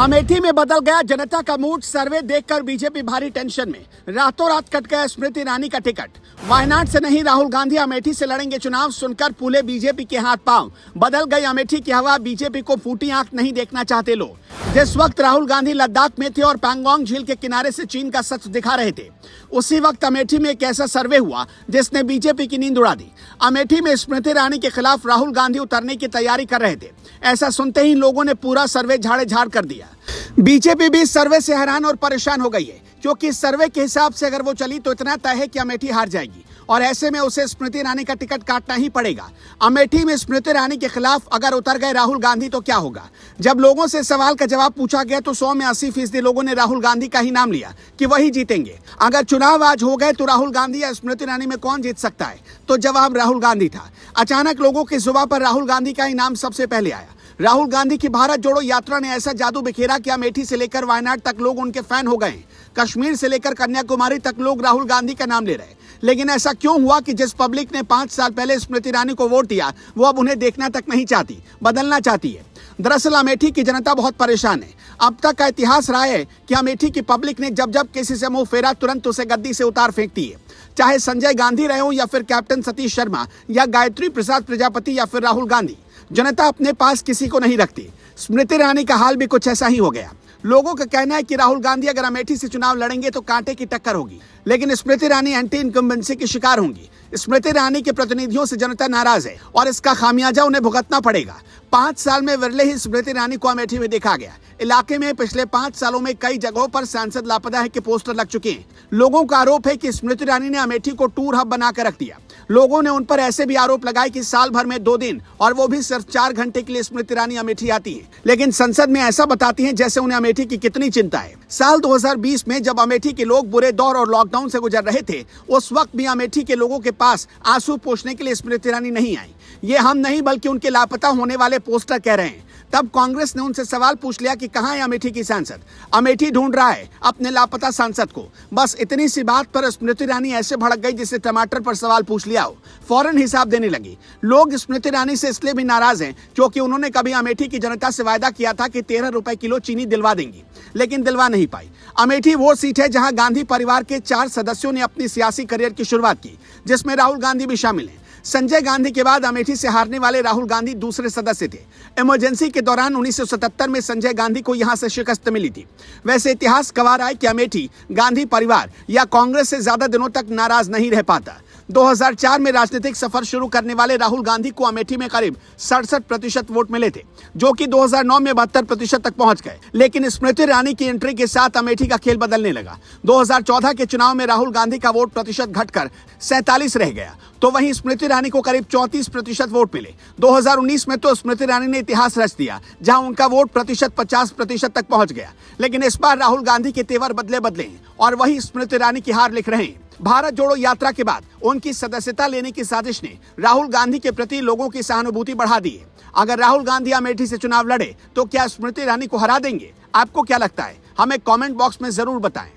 अमेठी में बदल गया जनता का मूड। सर्वे देखकर बीजेपी भारी टेंशन में। रातों रात कट गया स्मृति ईरानी का टिकट। वायनाड से नहीं राहुल गांधी अमेठी से लड़ेंगे चुनाव सुनकर फूले बीजेपी के हाथ पांव। बदल गई अमेठी की हवा। बीजेपी को फूटी आंख नहीं देखना चाहते लोग। जिस वक्त राहुल गांधी लद्दाख में थे और पैंगोंग झील के किनारे से चीन का सच दिखा रहे थे, उसी वक्त अमेठी में एक ऐसा सर्वे हुआ जिसने बीजेपी की नींद उड़ा दी। अमेठी में स्मृति ईरानी के खिलाफ राहुल गांधी उतरने की तैयारी कर रहे थे। ऐसा सुनते ही लोगों ने पूरा सर्वे झाड़े झाड़ कर दिया। बीजेपी भी इस सर्वे से हैरान और परेशान हो गई है, क्योंकि इस सर्वे के हिसाब से अगर वो चली तो इतना तय है कि अमेठी हार जाएगी और ऐसे में उसे स्मृति ईरानी का टिकट काटना ही पड़ेगा। अमेठी में स्मृति ईरानी के खिलाफ अगर उतर गए राहुल गांधी तो क्या होगा? जब लोगों से सवाल का जवाब पूछा गया तो 100 में 80% लोगों ने राहुल गांधी का ही नाम लिया कि वही जीतेंगे। अगर चुनाव आज हो गए तो राहुल गांधी या स्मृति ईरानी में कौन जीत सकता है? तो जवाब राहुल गांधी था। अचानक लोगों की जुबान पर राहुल गांधी का ही नाम सबसे पहले आया। राहुल गांधी की भारत जोड़ो यात्रा ने ऐसा जादू बिखेरा कि अमेठी से लेकर वायनाड तक लोग उनके फैन हो गए। कश्मीर से लेकर कन्याकुमारी तक लोग राहुल गांधी का नाम ले रहे। लेकिन ऐसा क्यों हुआ कि जिस पब्लिक ने 5 साल पहले स्मृति ईरानी को वोट दिया, वो अब उन्हें देखना तक नहीं चाहती, बदलना चाहती है? दरअसल अमेठी की जनता बहुत परेशान है। अब तक का इतिहास रहा है कि अमेठी की पब्लिक ने जब जब किसी से मुंह फेरा तुरंत उसे गद्दी से उतार फेंकती है। चाहे संजय गांधी रहे हो या फिर कैप्टन सतीश शर्मा या गायत्री प्रसाद प्रजापति या फिर राहुल गांधी, जनता अपने पास किसी को नहीं रखती। स्मृति ईरानी का हाल भी कुछ ऐसा ही हो गया। लोगों का कहना है कि राहुल गांधी अगर अमेठी से चुनाव लड़ेंगे तो कांटे की टक्कर होगी, लेकिन स्मृति ईरानी एंटी इनकम्बेंसी की शिकार होंगी। स्मृति ईरानी के प्रतिनिधियों से जनता नाराज है और इसका खामियाजा उन्हें भुगतना पड़ेगा। 5 साल में विरले ही स्मृति ईरानी को अमेठी में देखा गया। इलाके में पिछले 5 सालों में कई जगहों पर सांसद लापता है के पोस्टर लग चुके हैं। लोगों का आरोप है कि स्मृति ईरानी ने अमेठी को टूर हब बनाकर रख दिया। लोगों ने उन पर ऐसे भी आरोप लगाए कि साल भर में 2 दिन और वो भी सिर्फ 4 घंटे के लिए स्मृति ईरानी अमेठी आती है, लेकिन संसद में ऐसा बताती हैं जैसे उन्हें अमेठी की कितनी चिंता है। साल 2020 में जब अमेठी के लोग बुरे दौर और लॉकडाउन से गुजर रहे थे, उस वक्त भी अमेठी के लोगों के पास आंसू पोंछने के लिए स्मृति ईरानी नहीं आई। ये हम नहीं बल्कि उनके लापता होने वाले पोस्टर कह रहे हैं। तब कांग्रेस ने उनसे सवाल पूछ लिया कि कहां है अमेठी की सांसद? अमेठी ढूंढ रहा है अपने लापता सांसद को। बस इतनी सी बात पर स्मृति ईरानी ऐसे भड़क गई जिससे टमाटर पर सवाल पूछ लिया हो। फौरन हिसाब देने लगी। लोग स्मृति ईरानी से इसलिए भी नाराज हैं क्योंकि उन्होंने कभी अमेठी की जनता से वायदा किया था कि 13 रुपए किलो चीनी दिलवा देंगी, लेकिन दिलवा नहीं पाई। अमेठी वो सीट है जहां गांधी परिवार के 4 सदस्यों ने अपनी सियासी करियर की शुरुआत की, जिसमें राहुल गांधी भी शामिल हैं। संजय गांधी के बाद अमेठी से हारने वाले राहुल गांधी दूसरे सदस्य थे। इमरजेंसी के दौरान 1977 में संजय गांधी को यहां से शिकस्त मिली थी। वैसे इतिहास गवाह रहा है कि अमेठी गांधी परिवार या कांग्रेस से ज्यादा दिनों तक नाराज नहीं रह पाता। 2004 में राजनीतिक सफर शुरू करने वाले राहुल गांधी को अमेठी में करीब 67% वोट मिले थे, जो कि 2009 में 72% तक पहुंच गए। लेकिन स्मृति ईरानी की एंट्री के साथ अमेठी का खेल बदलने लगा। 2014 के चुनाव में राहुल गांधी का वोट प्रतिशत घटकर 47 रह गया, तो वहीं स्मृति ईरानी को करीब 34% वोट मिले। 2019 में तो स्मृति ईरानी ने इतिहास रच दिया, जहां उनका वोट प्रतिशत 50% तक पहुंच गया। लेकिन इस बार राहुल गांधी के तेवर बदले बदले हैं और वही स्मृति ईरानी की हार लिख रहे हैं। भारत जोड़ो यात्रा के बाद उनकी सदस्यता लेने की साजिश ने राहुल गांधी के प्रति लोगों की सहानुभूति बढ़ा दी है। अगर राहुल गांधी अमेठी से चुनाव लड़े तो क्या स्मृति ईरानी को हरा देंगे? आपको क्या लगता है? हमें कमेंट बॉक्स में जरूर बताएं।